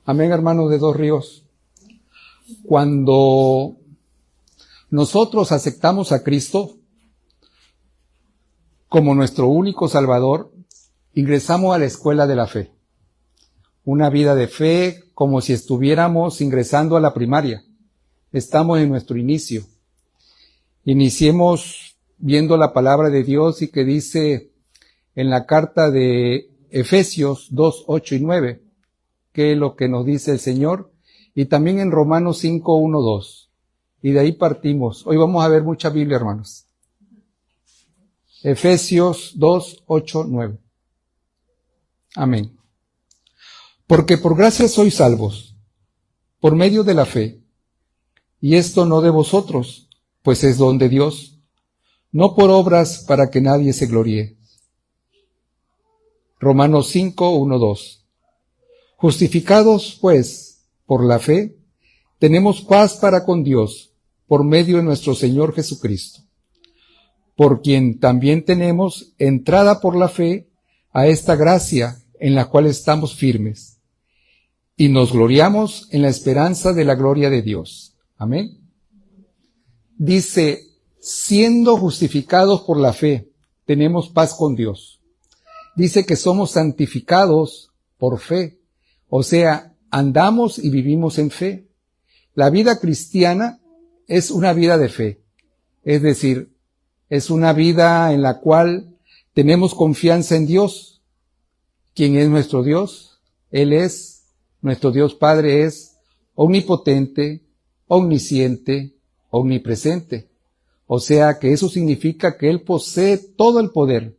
Amén, hermanos de Dos Ríos. Cuando nosotros aceptamos a Cristo como nuestro único Salvador, ingresamos a la escuela de la fe. Una vida de fe como si estuviéramos ingresando a la primaria. Estamos en nuestro inicio. Iniciemos viendo la palabra de Dios y que dice en la carta de Efesios 2, 8 y 9, que es lo que nos dice el Señor, y también en Romanos 5, 1, 2. Y de ahí partimos. Hoy vamos a ver mucha Biblia, hermanos. Efesios 2, 8, 9. Amén. Porque por gracia sois salvos, por medio de la fe, y esto no de vosotros, pues es don de Dios, no por obras para que nadie se gloríe. Romanos 5, 1, 2. Justificados, pues, por la fe, tenemos paz para con Dios, por medio de nuestro Señor Jesucristo, por quien también tenemos entrada por la fe a esta gracia en la cual estamos firmes, y nos gloriamos en la esperanza de la gloria de Dios. Amén. Dice, siendo justificados por la fe, tenemos paz con Dios. Dice que somos santificados por fe. O sea, andamos y vivimos en fe. La vida cristiana es una vida de fe. Es decir, es una vida en la cual tenemos confianza en Dios. ¿Quién es nuestro Dios? Él es, nuestro Dios Padre es omnipotente, omnisciente, omnipresente. O sea que eso significa que Él posee todo el poder,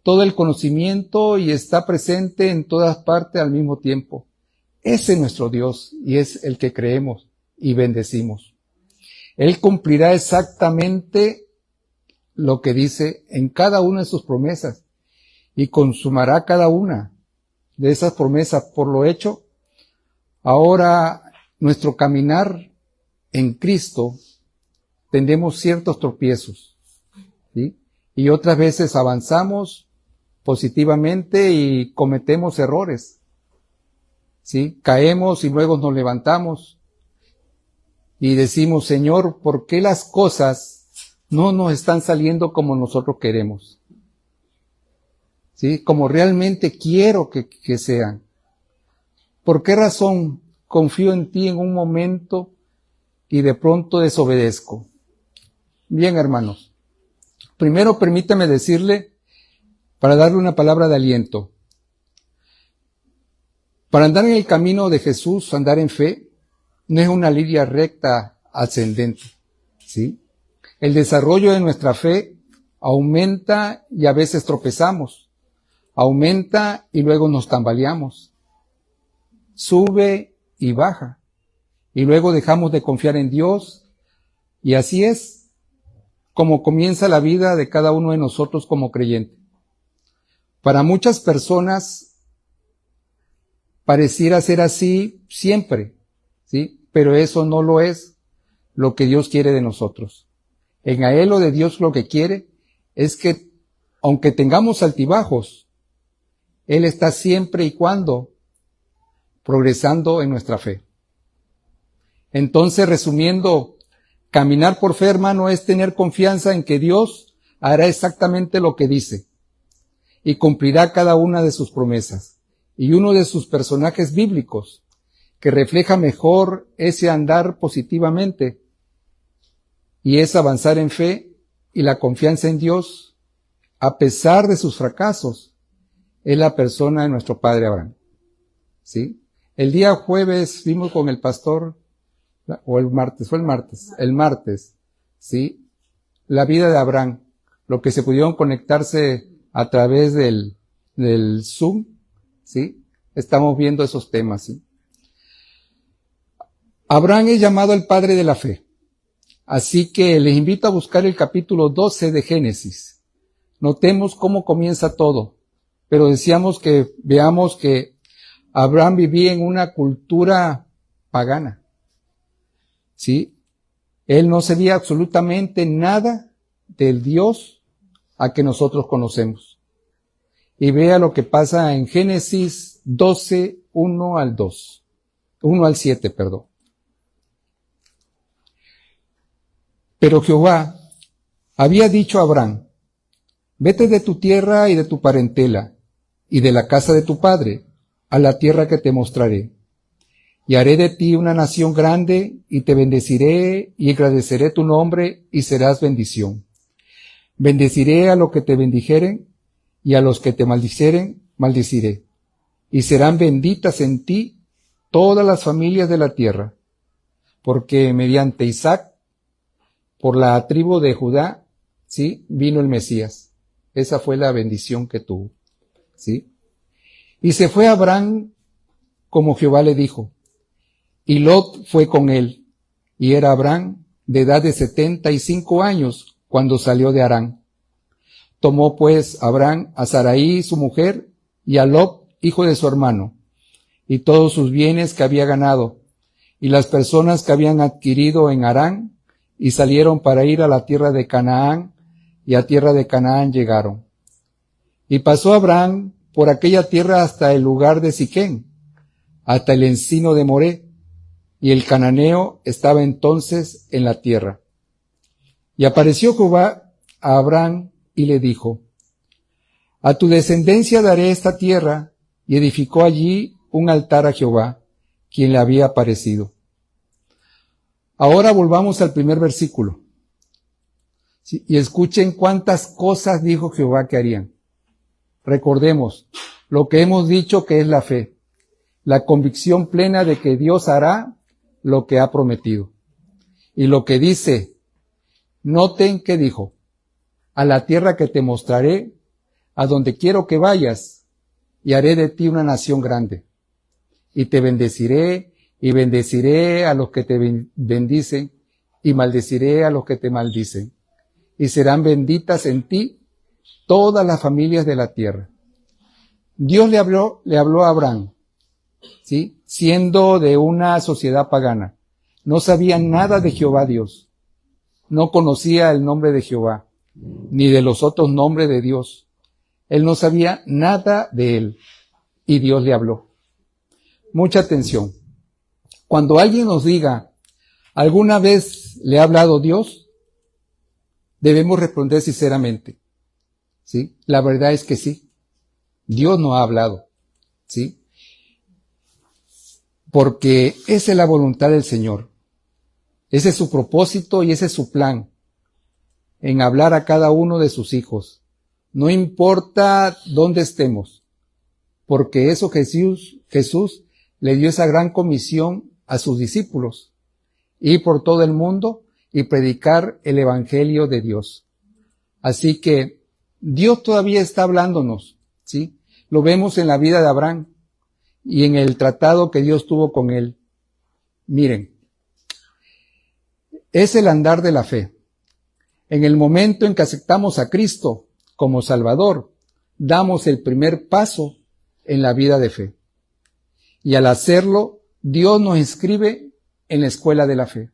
todo el conocimiento y está presente en todas partes al mismo tiempo. Ese es nuestro Dios y es el que creemos y bendecimos. Él cumplirá exactamente lo que dice en cada una de sus promesas y consumará cada una de esas promesas. Por lo hecho, ahora nuestro caminar en Cristo tendremos ciertos tropiezos, ¿sí? Y otras veces avanzamos positivamente y cometemos errores, ¿sí? Caemos y luego nos levantamos y decimos, Señor, ¿por qué las cosas no nos están saliendo como nosotros queremos? ¿Sí? Como realmente quiero que sean. ¿Por qué razón confío en ti en un momento y de pronto desobedezco? Bien, hermanos, primero permítame decirle, para darle una palabra de aliento, para andar en el camino de Jesús, andar en fe, no es una línea recta ascendente, ¿sí? El desarrollo de nuestra fe aumenta y a veces tropezamos, aumenta y luego nos tambaleamos, sube y baja, y luego dejamos de confiar en Dios, y así es como comienza la vida de cada uno de nosotros como creyente. Para muchas personas pareciera ser así siempre, ¿sí? Pero eso no lo es lo que Dios quiere de nosotros. En a Él o de Dios lo que quiere es que, aunque tengamos altibajos, Él está siempre y cuando progresando en nuestra fe. Entonces, resumiendo, caminar por fe, hermano, es tener confianza en que Dios hará exactamente lo que dice y cumplirá cada una de sus promesas. Y uno de sus personajes bíblicos que refleja mejor ese andar positivamente y es avanzar en fe y la confianza en Dios a pesar de sus fracasos, es la persona de nuestro padre Abraham. ¿Sí? El día jueves vimos con el pastor, o el martes, ¿sí? La vida de Abraham, lo que se pudieron conectarse a través del Zoom, ¿sí? Estamos viendo esos temas, ¿sí? Abraham es llamado el padre de la fe, así que les invito a buscar el capítulo 12 de Génesis. Notemos cómo comienza todo, pero decíamos que veamos que Abraham vivía en una cultura pagana, ¿sí? Él no sabía absolutamente nada del Dios a que nosotros conocemos. Y vea lo que pasa en Génesis 12, 1 al 2. 1 al 7, perdón. Pero Jehová había dicho a Abraham: vete de tu tierra y de tu parentela, y de la casa de tu padre, a la tierra que te mostraré. Y haré de ti una nación grande, y te bendeciré, y agradeceré tu nombre, y serás bendición. Bendeciré a los que te bendijeren, y a los que te maldiceren, maldeciré. Y serán benditas en ti todas las familias de la tierra, porque mediante Isaac, por la tribu de Judá, ¿sí?, vino el Mesías. Esa fue la bendición que tuvo, ¿sí? Y se fue Abraham como Jehová le dijo, y Lot fue con él, y era Abraham de edad de 75 años cuando salió de Harán. Tomó pues Abraham a Sarai su mujer, y a Lot, hijo de su hermano, y todos sus bienes que había ganado, y las personas que habían adquirido en Harán, y salieron para ir a la tierra de Canaán, y a tierra de Canaán llegaron. Y pasó Abraham por aquella tierra hasta el lugar de Siquén, hasta el encino de Moré, y el cananeo estaba entonces en la tierra. Y apareció Jehová a Abraham y le dijo: a tu descendencia daré esta tierra, y edificó allí un altar a Jehová, quien le había aparecido. Ahora volvamos al primer versículo. ¿Sí? Y escuchen cuántas cosas dijo Jehová que harían. Recordemos lo que hemos dicho que es la fe, la convicción plena de que Dios hará lo que ha prometido. Y lo que dice, noten que dijo: a la tierra que te mostraré, a donde quiero que vayas, y haré de ti una nación grande. Y te bendeciré, y bendeciré a los que te bendicen, y maldeciré a los que te maldicen. Y serán benditas en ti todas las familias de la tierra. Dios le habló a Abraham, ¿sí?, siendo de una sociedad pagana. No sabía nada de Jehová Dios. No conocía el nombre de Jehová, ni de los otros nombres de Dios. Él no sabía nada de él. Y Dios le habló. Mucha atención. Cuando alguien nos diga, ¿alguna vez le ha hablado Dios?, debemos responder sinceramente, ¿sí? La verdad es que sí. Dios nos ha hablado, ¿sí? Porque esa es la voluntad del Señor. Ese es su propósito y ese es su plan, en hablar a cada uno de sus hijos. No importa dónde estemos, porque eso Jesús le dio esa gran comisión a sus discípulos: ir por todo el mundo y predicar el evangelio de Dios. Así que Dios todavía está hablándonos, ¿sí? Lo vemos en la vida de Abraham y en el tratado que Dios tuvo con él. Miren, es el andar de la fe. En el momento en que aceptamos a Cristo como Salvador, damos el primer paso en la vida de fe. Y al hacerlo, Dios nos inscribe en la escuela de la fe,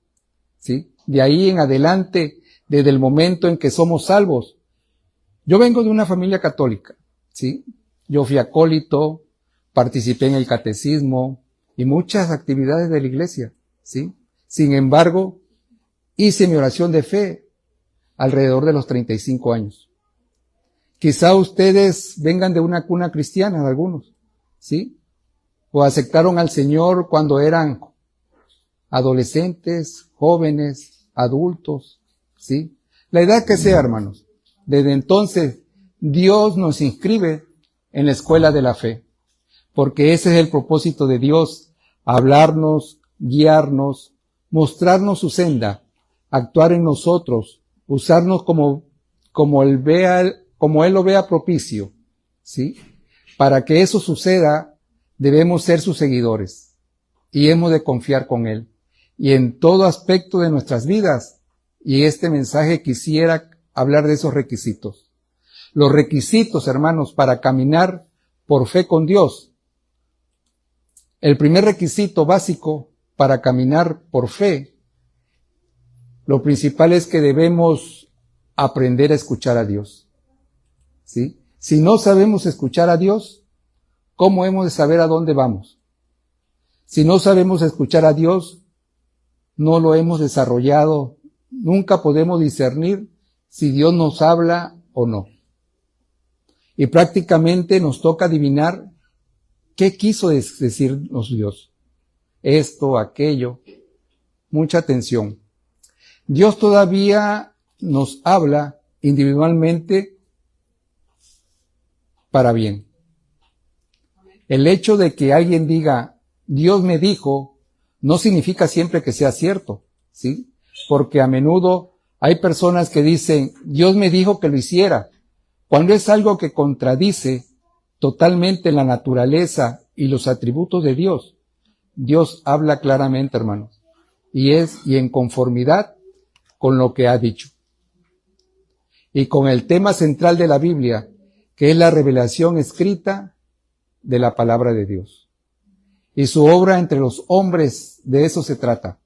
¿sí? De ahí en adelante, desde el momento en que somos salvos. Yo vengo de una familia católica, ¿sí? Yo fui acólito, participé en el catecismo y muchas actividades de la iglesia, ¿sí? Sin embargo, hice mi oración de fe alrededor de los 35 años. Quizá ustedes vengan de una cuna cristiana, algunos, ¿sí? O aceptaron al Señor cuando eran adolescentes, jóvenes, adultos, ¿sí? La edad que sea, hermanos. Desde entonces, Dios nos inscribe en la escuela de la fe, porque ese es el propósito de Dios: hablarnos, guiarnos, mostrarnos su senda, actuar en nosotros, usarnos como Él lo vea propicio, ¿sí? Para que eso suceda, debemos ser sus seguidores y hemos de confiar con Él. Y en todo aspecto de nuestras vidas, y este mensaje quisiera hablar de esos requisitos. Los requisitos, hermanos, para caminar por fe con Dios. El primer requisito básico para caminar por fe, lo principal es que debemos aprender a escuchar a Dios, ¿sí? Si no sabemos escuchar a Dios, ¿cómo hemos de saber a dónde vamos? Si no sabemos escuchar a Dios, no lo hemos desarrollado, nunca podemos discernir si Dios nos habla o no. Y prácticamente nos toca adivinar qué quiso decirnos Dios. Esto, aquello. Mucha atención. Dios todavía nos habla individualmente para bien. El hecho de que alguien diga, Dios me dijo, no significa siempre que sea cierto, ¿sí? Porque a menudo hay personas que dicen, Dios me dijo que lo hiciera, cuando es algo que contradice totalmente la naturaleza y los atributos de Dios. Dios habla claramente, hermanos, y en conformidad con lo que ha dicho. Y con el tema central de la Biblia, que es la revelación escrita de la palabra de Dios. Y su obra entre los hombres, de eso se trata.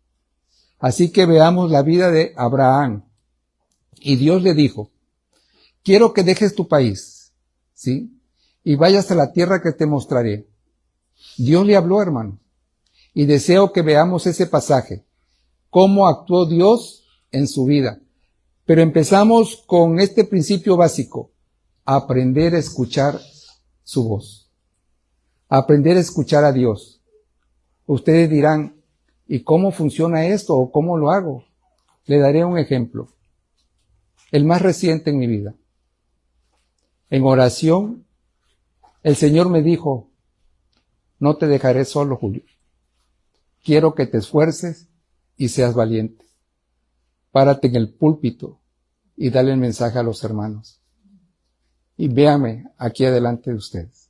Así que veamos la vida de Abraham. Y Dios le dijo, quiero que dejes tu país, ¿sí? Y vayas a la tierra que te mostraré. Dios le habló, hermano. Y deseo que veamos ese pasaje. Cómo actuó Dios en su vida. Pero empezamos con este principio básico. Aprender a escuchar su voz. Aprender a escuchar a Dios. Ustedes dirán, ¿y cómo funciona esto o cómo lo hago? Le daré un ejemplo. El más reciente en mi vida. En oración, el Señor me dijo, no te dejaré solo, Julio. Quiero que te esfuerces y seas valiente. Párate en el púlpito y dale el mensaje a los hermanos. Y véame aquí adelante de ustedes.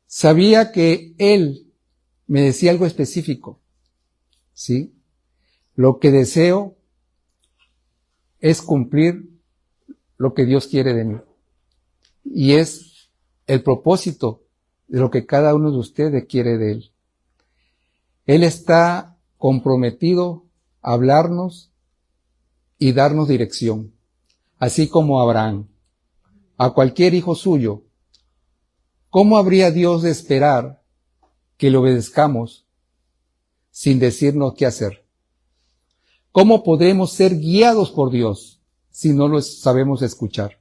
Sabía que Él me decía algo específico, ¿sí? Lo que deseo es cumplir lo que Dios quiere de mí. Y es el propósito de lo que cada uno de ustedes quiere de Él. Él está comprometido a hablarnos y darnos dirección, así como Abraham, a cualquier hijo suyo. ¿Cómo habría Dios de esperar que le obedezcamos sin decirnos qué hacer? ¿Cómo podremos ser guiados por Dios si no lo sabemos escuchar?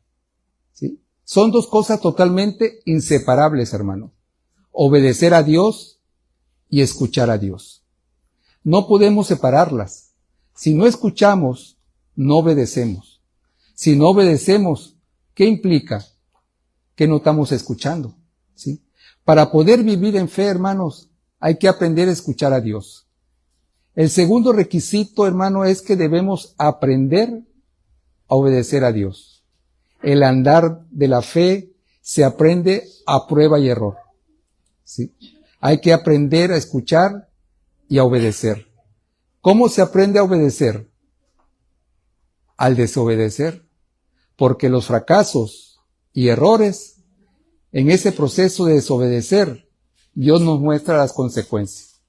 ¿Sí? Son dos cosas totalmente inseparables, hermano. Obedecer a Dios y escuchar a Dios. No podemos separarlas. Si no escuchamos, no obedecemos. Si no obedecemos, ¿qué implica? Que no estamos escuchando, ¿sí? Para poder vivir en fe, hermanos, hay que aprender a escuchar a Dios. El segundo requisito, hermano, es que debemos aprender a obedecer a Dios. El andar de la fe se aprende a prueba y error, ¿sí? Hay que aprender a escuchar y a obedecer. ¿Cómo se aprende a obedecer? Al desobedecer. Porque los fracasos y errores, en ese proceso de desobedecer, Dios nos muestra las consecuencias.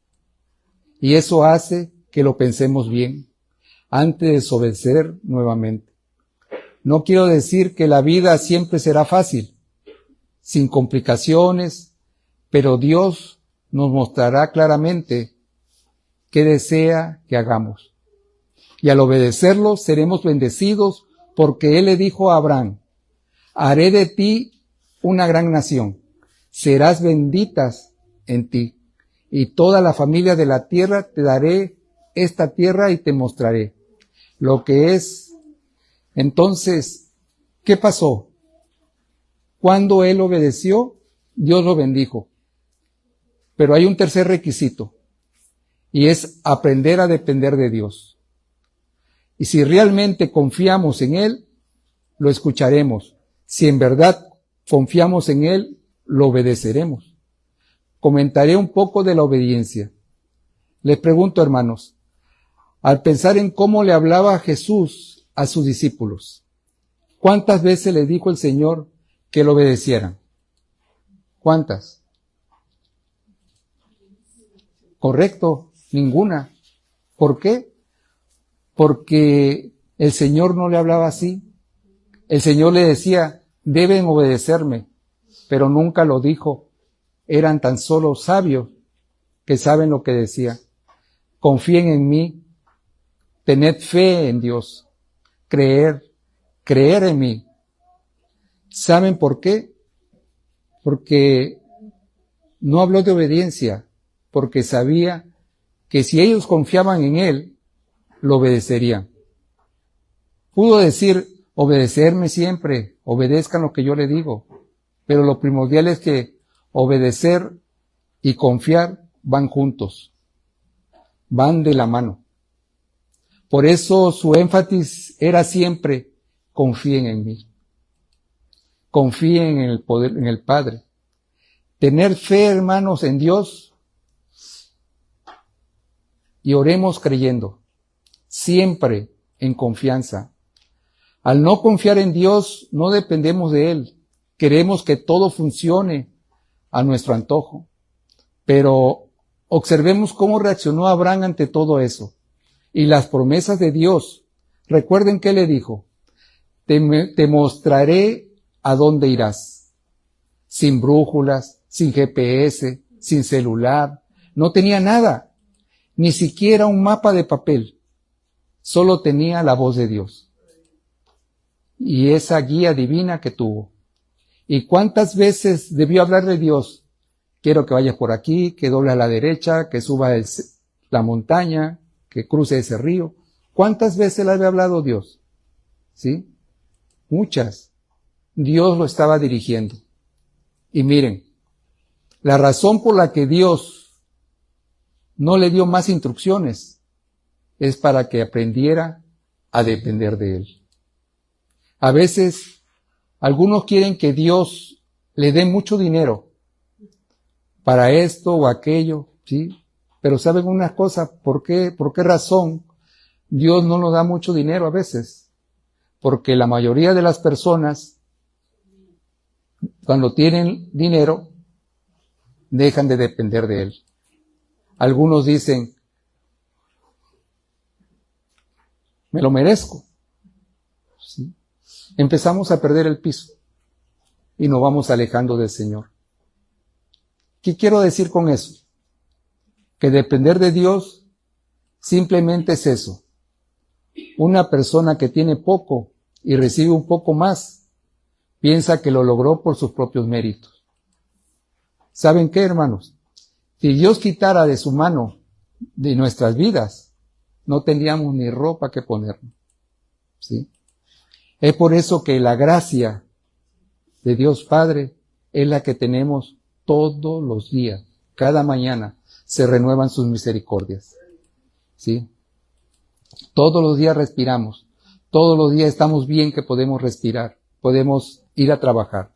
Y eso hace que lo pensemos bien antes de desobedecer nuevamente. No quiero decir que la vida siempre será fácil, sin complicaciones, pero Dios nos mostrará claramente qué desea que hagamos. Y al obedecerlo seremos bendecidos porque Él le dijo a Abraham, haré de ti una gran nación, serás benditas en ti, y toda la familia de la tierra te daré esta tierra y te mostraré lo que es. Entonces, ¿qué pasó? Cuando él obedeció, Dios lo bendijo. Pero hay un tercer requisito, y es aprender a depender de Dios. Y si realmente confiamos en Él, lo escucharemos. Si en verdad confiamos en Él, lo obedeceremos. Comentaré un poco de la obediencia. Les pregunto, hermanos, al pensar en cómo le hablaba Jesús a sus discípulos, ¿cuántas veces le dijo el Señor que lo obedecieran? ¿Cuántas? Correcto, ninguna. ¿Por qué? Porque el Señor no le hablaba así. El Señor le decía, deben obedecerme, pero nunca lo dijo. Eran tan solo sabios que saben lo que decía. Confíen en mí, tened fe en Dios, creer en mí. ¿Saben por qué? Porque no habló de obediencia, porque sabía que si ellos confiaban en Él, lo obedecerían. Pudo decir, obedecerme siempre, obedezcan lo que yo le digo, pero lo primordial es que obedecer y confiar van juntos, van de la mano. Por eso su énfasis era siempre, confíen en mí, confíen en el poder, en el Padre. Tener fe, hermanos, en Dios, y oremos creyendo, siempre en confianza. Al no confiar en Dios, no dependemos de Él. Queremos que todo funcione a nuestro antojo. Pero observemos cómo reaccionó Abraham ante todo eso. Y las promesas de Dios. Recuerden que le dijo, te mostraré a dónde irás. Sin brújulas, sin GPS, sin celular. No tenía nada. Ni siquiera un mapa de papel. Solo tenía la voz de Dios. Y esa guía divina que tuvo. ¿Y cuántas veces debió hablarle Dios? Quiero que vayas por aquí, que doble a la derecha, que suba la montaña, que cruce ese río. ¿Cuántas veces le había hablado Dios? ¿Sí? Muchas. Dios lo estaba dirigiendo. Y miren, la razón por la que Dios no le dio más instrucciones es para que aprendiera a depender de Él. A veces, algunos quieren que Dios le dé mucho dinero para esto o aquello, ¿sí? Pero ¿saben una cosa? ¿Por qué razón Dios no nos da mucho dinero a veces? Porque la mayoría de las personas, cuando tienen dinero, dejan de depender de Él. Algunos dicen, me lo merezco. ¿Sí? Empezamos a perder el piso y nos vamos alejando del Señor. ¿Qué quiero decir con eso? Que depender de Dios simplemente es eso. Una persona que tiene poco y recibe un poco más, piensa que lo logró por sus propios méritos. ¿Saben qué, hermanos? Si Dios quitara de su mano de nuestras vidas, no tendríamos ni ropa que ponernos. ¿Sí? Es por eso que la gracia de Dios Padre es la que tenemos todos los días. Cada mañana se renuevan sus misericordias. ¿Sí? Todos los días respiramos. Todos los días estamos bien que podemos respirar. Podemos ir a trabajar.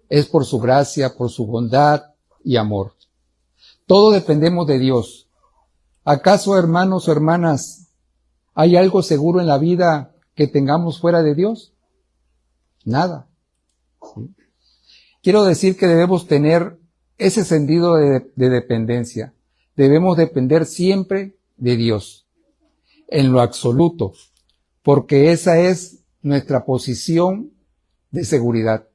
Es por su gracia, por su bondad y amor. Todos dependemos de Dios. ¿Acaso, hermanos o hermanas, hay algo seguro en la vida que tengamos fuera de Dios? Nada. ¿Sí? Quiero decir que debemos tener ese sentido de dependencia. Debemos depender siempre de Dios, en lo absoluto, porque esa es nuestra posición de seguridad.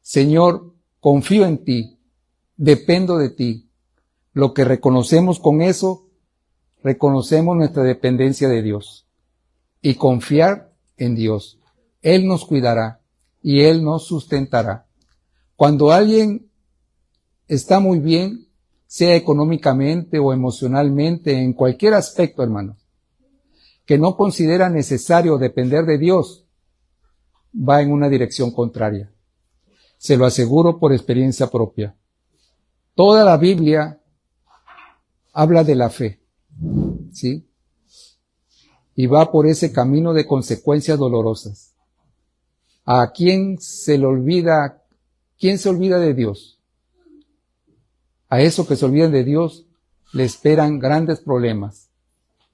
Señor, confío en ti, dependo de ti. Lo que reconocemos con eso, reconocemos nuestra dependencia de Dios. Y confiar en Dios. Él nos cuidará y Él nos sustentará. Cuando alguien está muy bien, sea económicamente o emocionalmente, en cualquier aspecto, hermanos, que no considera necesario depender de Dios, va en una dirección contraria. Se lo aseguro por experiencia propia. Toda la Biblia habla de la fe, ¿sí? Y va por ese camino de consecuencias dolorosas. ¿A quién se le olvida? ¿Quién se olvida de Dios? A eso que se olvidan de Dios le esperan grandes problemas,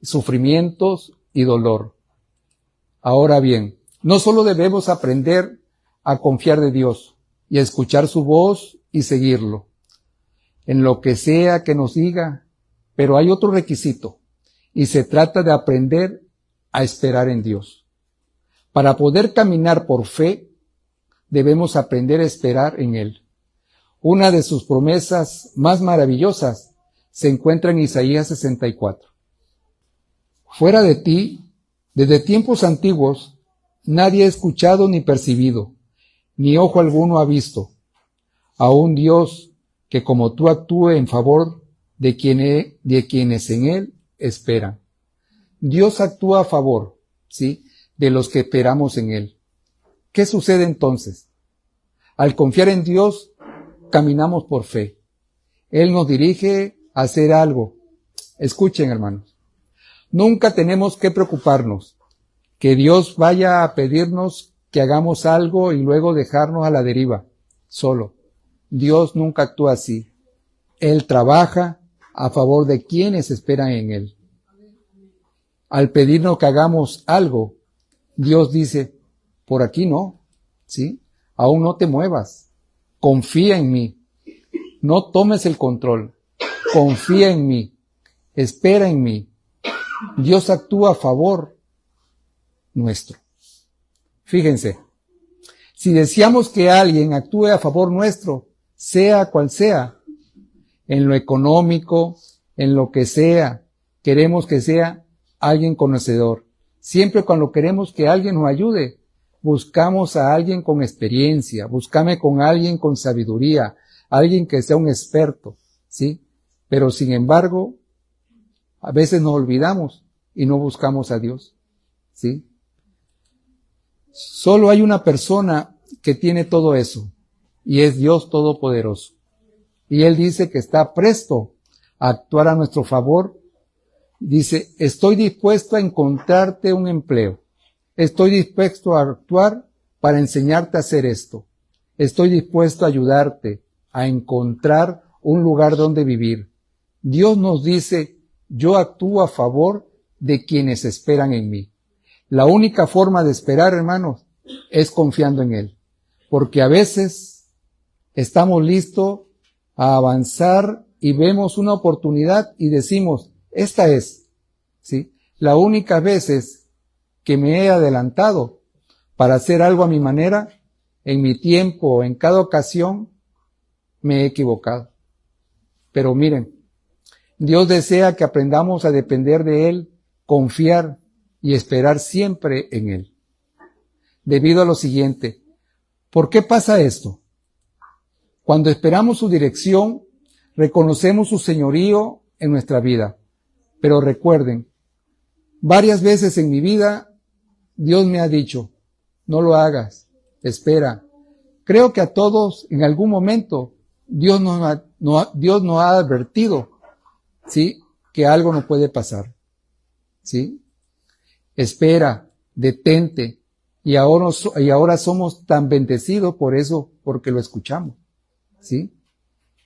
sufrimientos y dolor. Ahora bien, no solo debemos aprender a confiar de Dios y a escuchar su voz y seguirlo, en lo que sea que nos diga, pero hay otro requisito, y se trata de aprender a esperar en Dios. Para poder caminar por fe, debemos aprender a esperar en Él. Una de sus promesas más maravillosas se encuentra en Isaías 64. Fuera de ti, desde tiempos antiguos, nadie ha escuchado ni percibido, ni ojo alguno ha visto a un Dios que como tú actúe en favor de quienes en Él esperan. Dios actúa a favor, ¿sí?, de los que esperamos en Él. ¿Qué sucede entonces? Al confiar en Dios, caminamos por fe. Él nos dirige a hacer algo. Escuchen, hermanos. Nunca tenemos que preocuparnos que Dios vaya a pedirnos que hagamos algo y luego dejarnos a la deriva, solo. Dios nunca actúa así. Él trabaja a favor de quienes esperan en Él. Al pedirnos que hagamos algo, Dios dice, por aquí no, ¿sí? Aún no te muevas. Confía en mí. No tomes el control. Confía en mí. Espera en mí. Dios actúa a favor nuestro. Fíjense, si deseamos que alguien actúe a favor nuestro, sea cual sea, en lo económico, en lo que sea, queremos que sea alguien conocedor. Siempre cuando queremos que alguien nos ayude, buscamos a alguien con experiencia, buscame con alguien con sabiduría, alguien que sea un experto, ¿sí? Pero sin embargo, a veces nos olvidamos y no buscamos a Dios, ¿sí? Solo hay una persona que tiene todo eso, y es Dios Todopoderoso. Y Él dice que está presto a actuar a nuestro favor. Dice, estoy dispuesto a encontrarte un empleo. Estoy dispuesto a actuar para enseñarte a hacer esto. Estoy dispuesto a ayudarte a encontrar un lugar donde vivir. Dios nos dice, yo actúo a favor de quienes esperan en mí. La única forma de esperar, hermanos, es confiando en Él. Porque a veces estamos listos a avanzar y vemos una oportunidad y decimos, esta es, ¿sí? La única veces que me he adelantado para hacer algo a mi manera, en mi tiempo, en cada ocasión, me he equivocado. Pero miren, Dios desea que aprendamos a depender de Él, confiar y esperar siempre en Él. Debido a lo siguiente, ¿por qué pasa esto? Cuando esperamos su dirección, reconocemos su señorío en nuestra vida. Pero recuerden, varias veces en mi vida, Dios me ha dicho, no lo hagas, espera. Creo que a todos, en algún momento, Dios nos ha advertido, ¿sí?, que algo no puede pasar, ¿sí? Espera, detente, y ahora somos tan bendecidos por eso, porque lo escuchamos, ¿sí?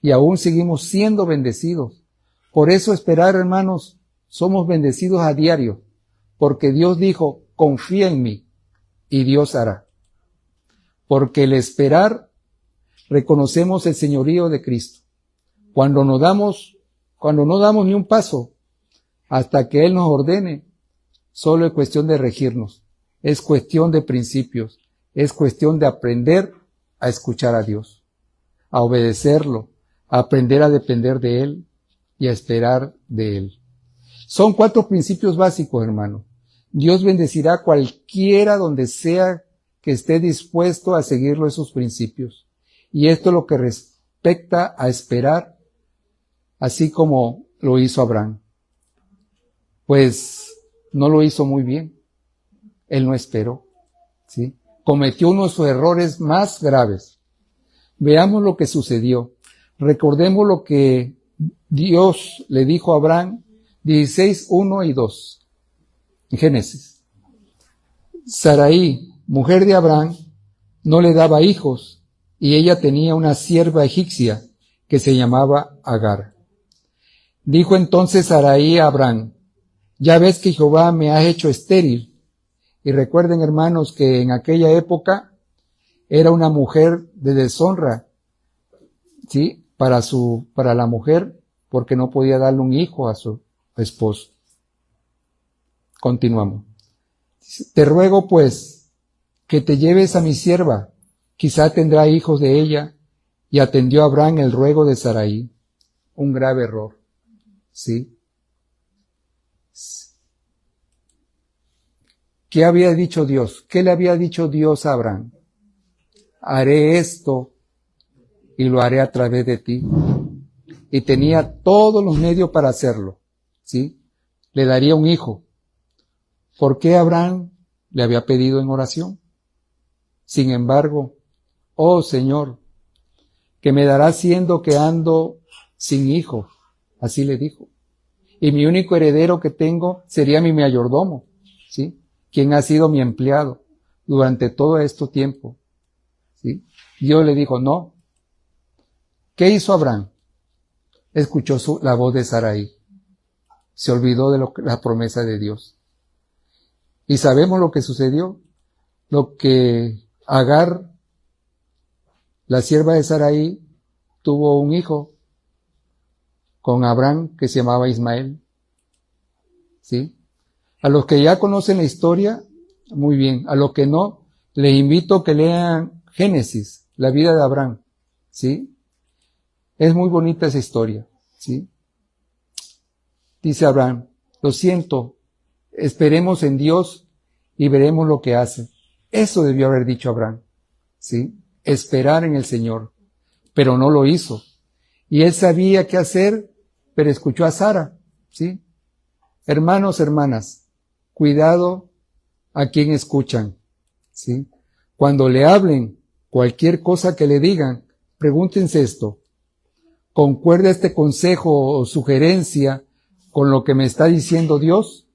Y aún seguimos siendo bendecidos. Por eso esperar, hermanos, somos bendecidos a diario, porque Dios dijo, confía en mí, y Dios hará. Porque el esperar, reconocemos el señorío de Cristo. Cuando no damos ni un paso, hasta que Él nos ordene, solo es cuestión de regirnos, es cuestión de principios, es cuestión de aprender a escuchar a Dios, a obedecerlo, a aprender a depender de Él y a esperar de Él. Son 4 principios básicos, hermano. Dios bendecirá a cualquiera donde sea que esté dispuesto a seguirlo esos principios. Y esto es lo que respecta a esperar, así como lo hizo Abraham. Pues no lo hizo muy bien. Él no esperó, ¿sí? Cometió uno de sus errores más graves. Veamos lo que sucedió. Recordemos lo que Dios le dijo a Abraham, 16, 1 y 2. En Génesis. Sarai, mujer de Abraham, no le daba hijos, y ella tenía una sierva egipcia que se llamaba Agar. Dijo entonces Sarai a Abraham, ya ves que Jehová me ha hecho estéril. Y recuerden, hermanos, que en aquella época era una mujer de deshonra, ¿sí?, para la mujer, porque no podía darle un hijo a su esposo. Continuamos. Te ruego, pues, que te lleves a mi sierva, quizá tendrá hijos de ella, y atendió a Abraham el ruego de Sarai. Un grave error, ¿sí? ¿Qué había dicho Dios? ¿Qué le había dicho Dios a Abraham? Haré esto y lo haré a través de ti. Y tenía todos los medios para hacerlo, ¿sí? Le daría un hijo. ¿Por qué Abraham le había pedido en oración? Sin embargo, oh Señor, que me darás siendo que ando sin hijo, así le dijo. Y mi único heredero que tengo sería mi mayordomo, ¿sí? Quien ha sido mi empleado durante todo este tiempo, ¿sí? Dios le dijo, no. ¿Qué hizo Abraham? Escuchó la voz de Sarai. Se olvidó de la promesa de Dios. Y sabemos lo que sucedió. Lo que Agar, la sierva de Sarai, tuvo un hijo con Abraham que se llamaba Ismael. ¿Sí? A los que ya conocen la historia, muy bien. A los que no, les invito a que lean Génesis, la vida de Abraham. ¿Sí? Es muy bonita esa historia. ¿Sí? Dice Abraham, lo siento, esperemos en Dios y veremos lo que hace. Eso debió haber dicho Abraham. ¿Sí? Esperar en el Señor. Pero no lo hizo. Y él sabía qué hacer, pero escuchó a Sara. ¿Sí? Hermanos, hermanas, cuidado a quien escuchan. ¿Sí? Cuando le hablen cualquier cosa que le digan, pregúntense esto. ¿Concuerda este consejo o sugerencia con lo que me está diciendo Dios?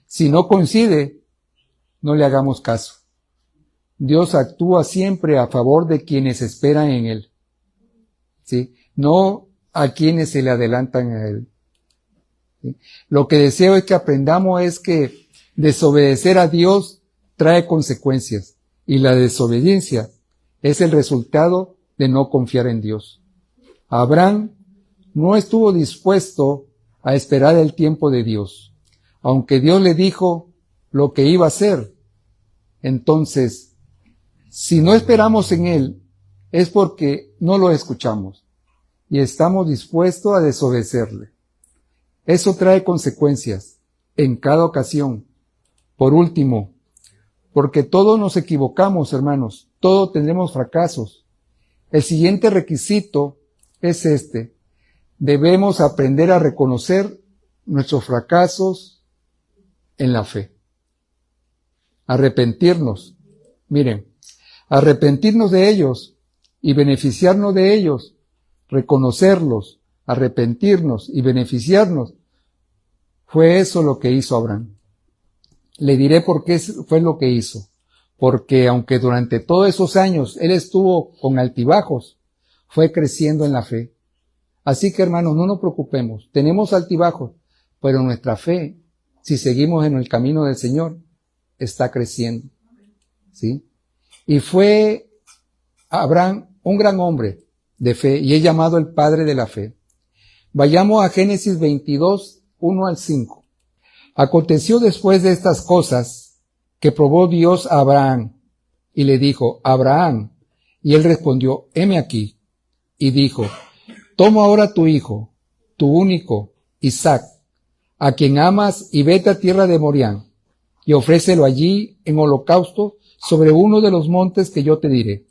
Si no coincide, no le hagamos caso. Dios actúa siempre a favor de quienes esperan en Él. ¿Sí? No a quienes se le adelantan a Él. ¿Sí? Lo que deseo es que aprendamos es que desobedecer a Dios trae consecuencias y la desobediencia es el resultado de no confiar en Dios. Abraham no estuvo dispuesto a esperar el tiempo de Dios, aunque Dios le dijo lo que iba a hacer. Entonces, si no esperamos en Él, es porque no lo escuchamos y estamos dispuestos a desobedecerle. Eso trae consecuencias en cada ocasión. Por último, porque todos nos equivocamos, hermanos, todos tendremos fracasos. El siguiente requisito es este. Debemos aprender a reconocer nuestros fracasos en la fe. Arrepentirnos. Miren, arrepentirnos de ellos y beneficiarnos de ellos, reconocerlos, arrepentirnos y beneficiarnos, fue eso lo que hizo Abraham. Le diré por qué fue lo que hizo. Porque aunque durante todos esos años él estuvo con altibajos, fue creciendo en la fe. Así que, hermanos, no nos preocupemos. Tenemos altibajos, pero nuestra fe, si seguimos en el camino del Señor, está creciendo. ¿Sí? Y fue Abraham un gran hombre de fe y es llamado el padre de la fe. Vayamos a Génesis 22, 1 al 5. Aconteció después de estas cosas que probó Dios a Abraham y le dijo, Abraham, y él respondió, heme aquí. Y dijo, toma ahora tu hijo, tu único, Isaac, a quien amas, y vete a tierra de Morián, y ofrécelo allí en holocausto sobre uno de los montes que yo te diré.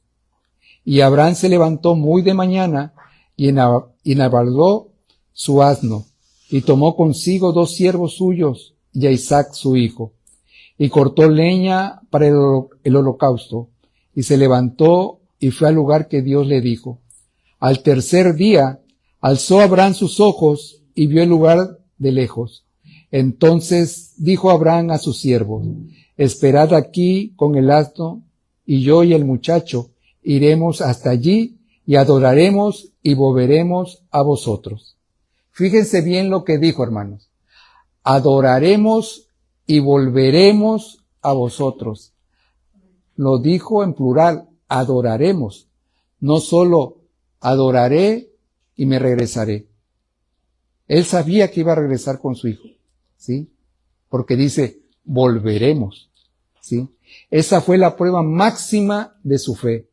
Y Abraham se levantó muy de mañana y enabaldó su asno, y tomó consigo 2 siervos suyos y a Isaac su hijo, y cortó leña para el holocausto, y se levantó y fue al lugar que Dios le dijo. Al tercer día alzó Abraham sus ojos y vio el lugar de lejos. Entonces dijo Abraham a sus siervos, esperad aquí con el asno, y yo y el muchacho iremos hasta allí y adoraremos y volveremos a vosotros. Fíjense bien lo que dijo, hermanos. Adoraremos y volveremos a vosotros. Lo dijo en plural, adoraremos. No solo adoraré y me regresaré. Él sabía que iba a regresar con su hijo, ¿sí? Porque dice, volveremos, ¿sí? Esa fue la prueba máxima de su fe.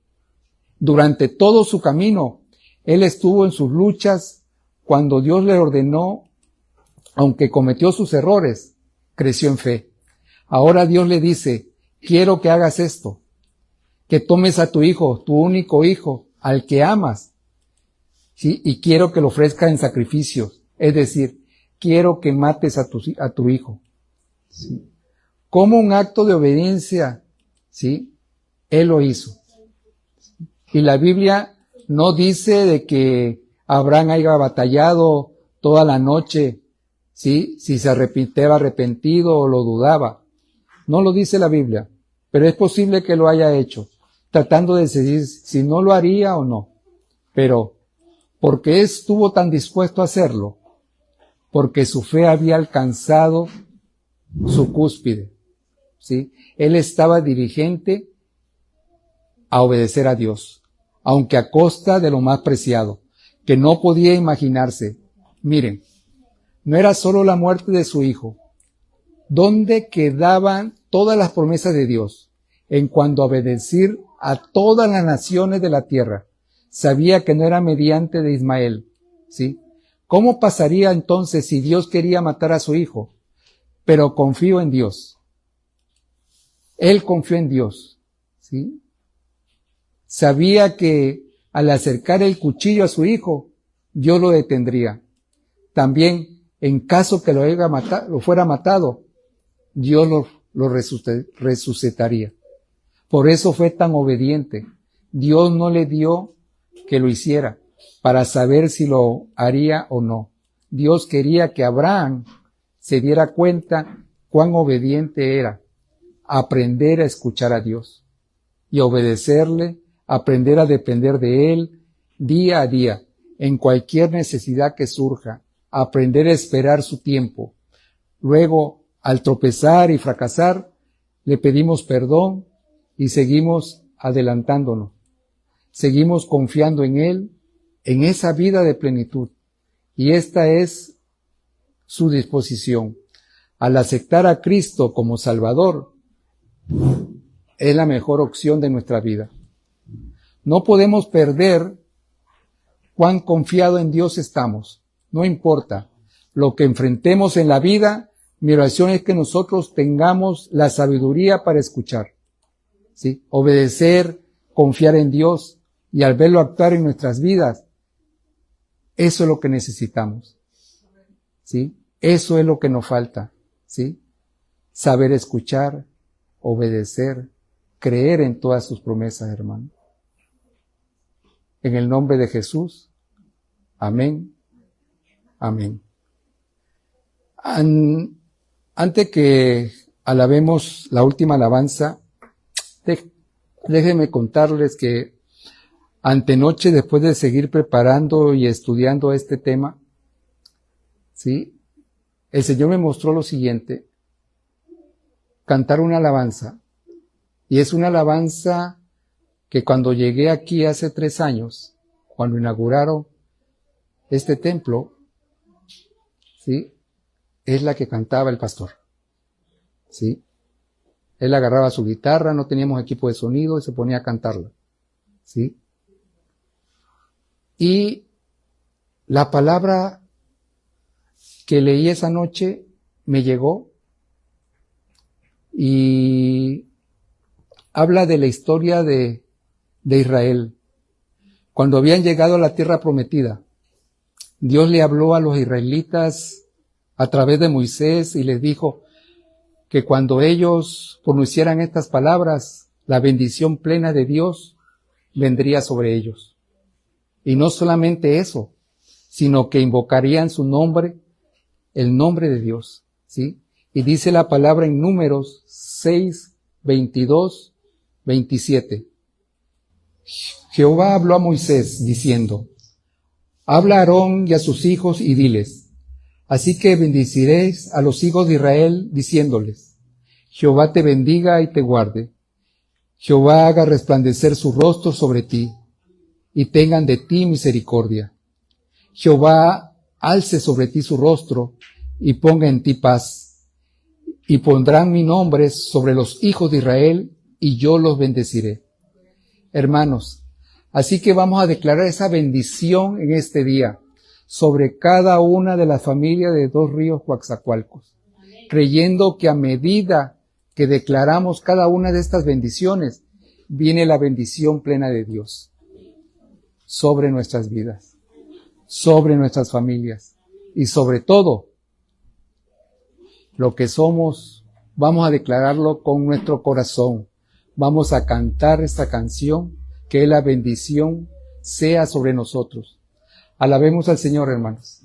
Durante todo su camino, él estuvo en sus luchas. Cuando Dios le ordenó, aunque cometió sus errores, creció en fe. Ahora Dios le dice, quiero que hagas esto, que tomes a tu hijo, tu único hijo, al que amas, ¿sí? Y quiero que lo ofrezcas en sacrificios. Es decir, quiero que mates a tu hijo. ¿Sí? Como un acto de obediencia, ¿sí? Él lo hizo. Y la Biblia no dice de que Abraham haya batallado toda la noche, ¿sí? Si se estaba arrepentido o lo dudaba. No lo dice la Biblia, pero es posible que lo haya hecho, tratando de decidir si no lo haría o no. Pero, ¿por qué estuvo tan dispuesto a hacerlo? Porque su fe había alcanzado su cúspide, ¿sí? Él estaba diligente a obedecer a Dios, aunque a costa de lo más preciado, que no podía imaginarse. Miren, no era solo la muerte de su hijo. ¿Dónde quedaban todas las promesas de Dios en cuanto a obedecer a todas las naciones de la tierra? Sabía que no era mediante de Ismael, ¿sí? ¿Cómo pasaría entonces si Dios quería matar a su hijo? Pero confío en Dios. Él confió en Dios, ¿sí? Sabía que al acercar el cuchillo a su hijo, Dios lo detendría. También, en caso que lo fuera matado, Dios lo resucitaría. Por eso fue tan obediente. Dios no le dio que lo hiciera para saber si lo haría o no. Dios quería que Abraham se diera cuenta cuán obediente era, aprender a escuchar a Dios y obedecerle, aprender a depender de Él día a día, en cualquier necesidad que surja, aprender a esperar su tiempo. Luego, al tropezar y fracasar, le pedimos perdón y seguimos adelantándonos. Seguimos confiando en Él, en esa vida de plenitud. Y esta es su disposición. Al aceptar a Cristo como Salvador, es la mejor opción de nuestra vida. No podemos perder cuán confiado en Dios estamos. No importa lo que enfrentemos en la vida, mi oración es que nosotros tengamos la sabiduría para escuchar, ¿sí? Obedecer, confiar en Dios y al verlo actuar en nuestras vidas, eso es lo que necesitamos, ¿sí? Eso es lo que nos falta, ¿sí? Saber escuchar, obedecer, creer en todas sus promesas, hermano. En el nombre de Jesús. Amén. Amén. Antes que alabemos la última alabanza, déjenme contarles que antenoche, después de seguir preparando y estudiando este tema, ¿sí? El Señor me mostró lo siguiente: cantar una alabanza. Y es una alabanza que cuando llegué aquí hace 3 años, cuando inauguraron este templo, ¿sí? Es la que cantaba el pastor, ¿sí? Él agarraba su guitarra, no teníamos equipo de sonido y se ponía a cantarla, ¿sí? Y la palabra que leí esa noche me llegó y habla de la historia de Israel. Cuando habían llegado a la tierra prometida, Dios le habló a los israelitas a través de Moisés y les dijo que cuando ellos pronunciaran estas palabras, la bendición plena de Dios vendría sobre ellos. Y no solamente eso, sino que invocarían su nombre, el nombre de Dios, ¿sí? Y dice la palabra en Números 6, 22, 27. Jehová habló a Moisés diciendo: habla a Aarón y a sus hijos y diles: así que bendeciréis a los hijos de Israel diciéndoles: Jehová te bendiga y te guarde. Jehová haga resplandecer su rostro sobre ti y tengan de ti misericordia. Jehová alce sobre ti su rostro y ponga en ti paz. Y pondrán mi nombre sobre los hijos de Israel y yo los bendeciré. Hermanos, Así que vamos a declarar esa bendición en este día sobre cada una de las familias de Dos Ríos Coatzacoalcos, creyendo que a medida que declaramos cada una de estas bendiciones, viene la bendición plena de Dios sobre nuestras vidas, sobre nuestras familias y sobre todo lo que somos. Vamos a declararlo con nuestro corazón. Vamos a cantar esta canción, que la bendición sea sobre nosotros. Alabemos al Señor, hermanos.